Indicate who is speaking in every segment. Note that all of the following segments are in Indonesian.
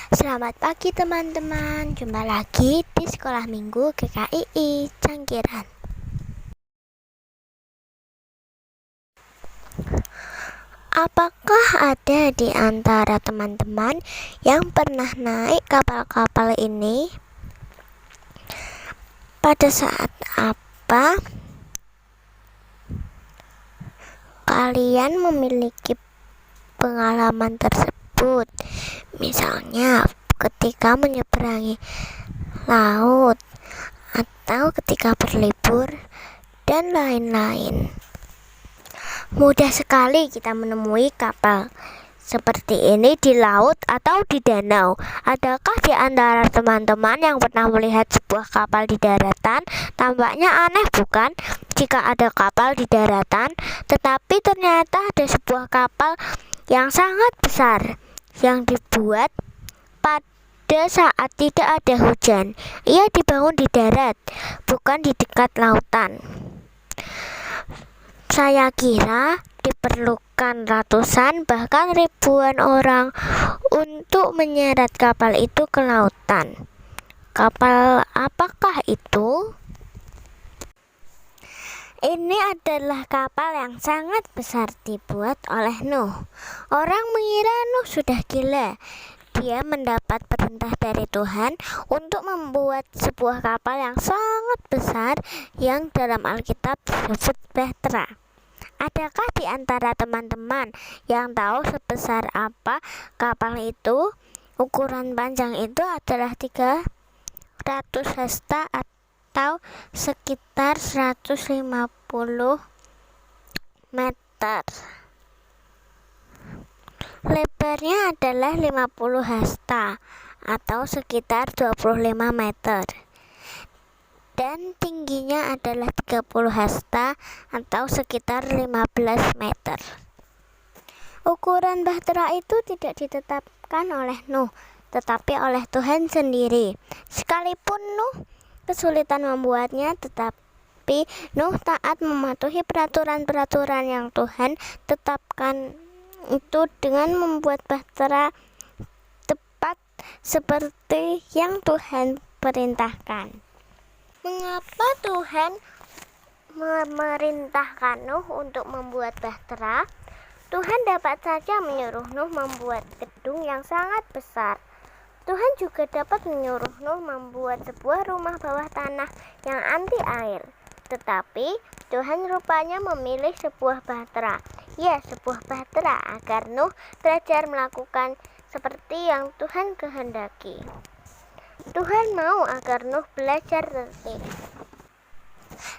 Speaker 1: Selamat pagi teman-teman, jumpa lagi di Sekolah Minggu GKII Canggiran. Apakah ada di antara teman-teman yang pernah naik kapal-kapal ini? Pada saat apa kalian memiliki pengalaman tersebut? Misalnya ketika menyeberangi laut atau ketika berlibur dan lain-lain. Mudah sekali kita menemui kapal seperti ini di laut atau di danau. Adakah di antara teman-teman yang pernah melihat sebuah kapal di daratan? Tampaknya aneh bukan jika ada kapal di daratan, tetapi ternyata ada sebuah kapal yang sangat besar yang dibuat pada saat tidak ada hujan. Ia dibangun di darat, bukan di dekat lautan. Saya kira diperlukan ratusan bahkan ribuan orang untuk menyeret kapal itu ke lautan. Kapal apakah itu? Ini adalah kapal yang sangat besar dibuat oleh Nuh. Orang mengira Nuh sudah gila. Dia mendapat perintah dari Tuhan untuk membuat sebuah kapal yang sangat besar yang dalam Alkitab disebut bahtera. Adakah di antara teman-teman yang tahu sebesar apa kapal itu? Ukuran panjang itu adalah 300 hasta atau sekitar 150 meter. Lebarnya adalah 50 hasta atau sekitar 25 meter. Dan tingginya adalah 30 hasta atau sekitar 15 meter. Ukuran bahtera itu tidak ditetapkan oleh Nuh, tetapi oleh Tuhan sendiri. Sekalipun Nuh kesulitan membuatnya, tetapi Nuh taat mematuhi peraturan-peraturan yang Tuhan tetapkan itu dengan membuat bahtera tepat seperti yang Tuhan perintahkan. Mengapa Tuhan memerintahkan Nuh untuk membuat bahtera? Tuhan dapat saja menyuruh Nuh membuat gedung yang sangat besar. Tuhan juga dapat menyuruh Nuh membuat sebuah rumah bawah tanah yang anti air. Tetapi Tuhan rupanya memilih sebuah bahtera. Ya, sebuah bahtera agar Nuh belajar melakukan seperti yang Tuhan kehendaki. Tuhan mau agar Nuh belajar tertib.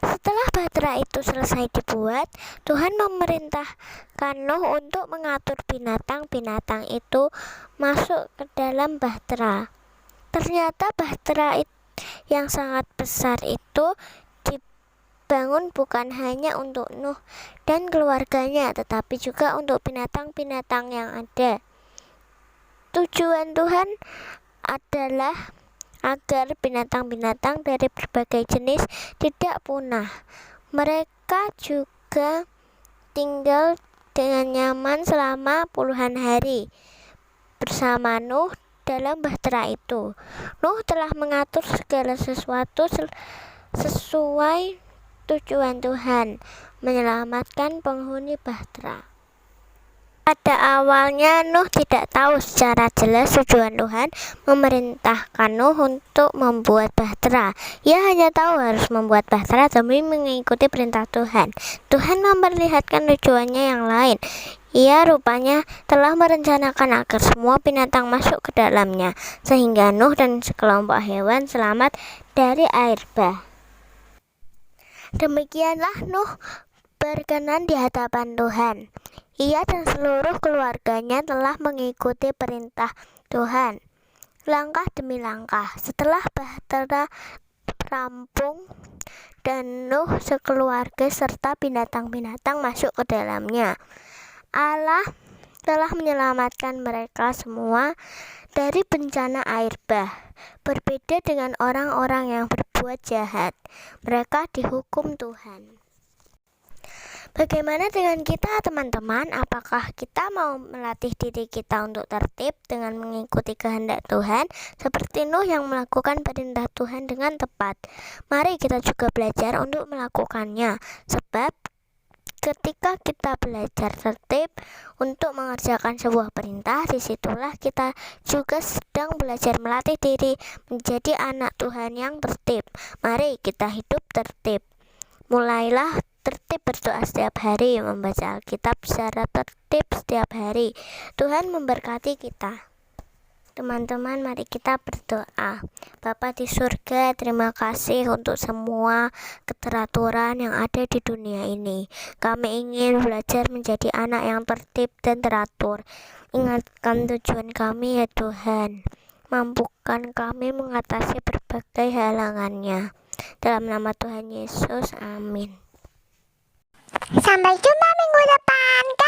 Speaker 1: Setelah bahtera itu selesai dibuat, Tuhan memerintahkan Nuh untuk mengatur binatang-binatang itu masuk ke dalam bahtera. Ternyata bahtera yang sangat besar itu dibangun bukan hanya untuk Nuh dan keluarganya, tetapi juga untuk binatang-binatang yang ada. Tujuan Tuhan adalah agar binatang-binatang dari berbagai jenis tidak punah. Mereka juga tinggal dengan nyaman selama puluhan hari bersama Nuh dalam bahtera itu. Nuh telah mengatur segala sesuatu sesuai tujuan Tuhan, menyelamatkan penghuni bahtera. Pada awalnya Nuh tidak tahu secara jelas tujuan Tuhan memerintahkan Nuh untuk membuat bahtera. Ia hanya tahu harus membuat bahtera demi mengikuti perintah Tuhan. Tuhan memperlihatkan tujuannya yang lain. Ia rupanya telah merencanakan agar semua binatang masuk ke dalamnya, sehingga Nuh dan sekelompok hewan selamat dari air bah. Demikianlah Nuh berkenan di hadapan Tuhan. Ia dan seluruh keluarganya telah mengikuti perintah Tuhan, langkah demi langkah. Setelah bahtera rampung dan Nuh sekeluarga serta binatang-binatang masuk ke dalamnya, Allah telah menyelamatkan mereka semua dari bencana air bah. Berbeda dengan orang-orang yang berbuat jahat, mereka dihukum Tuhan. Bagaimana dengan kita, teman-teman? Apakah kita mau melatih diri kita untuk tertib dengan mengikuti kehendak Tuhan, seperti Nuh yang melakukan perintah Tuhan dengan tepat? Mari kita juga belajar untuk melakukannya, sebab ketika kita belajar tertib untuk mengerjakan sebuah perintah, disitulah kita juga sedang belajar melatih diri menjadi anak Tuhan yang tertib. Mari kita hidup tertib. Mulailah tertib berdoa setiap hari, membaca Alkitab secara tertib setiap hari. Tuhan memberkati kita. Teman-teman, mari kita berdoa. Bapa di surga, terima kasih untuk semua keteraturan yang ada di dunia ini. Kami ingin belajar menjadi anak yang tertib dan teratur. Ingatkan tujuan kami ya Tuhan. Mampukan kami mengatasi berbagai halangannya. Dalam nama Tuhan Yesus, amin.
Speaker 2: Sampai jumpa minggu depan.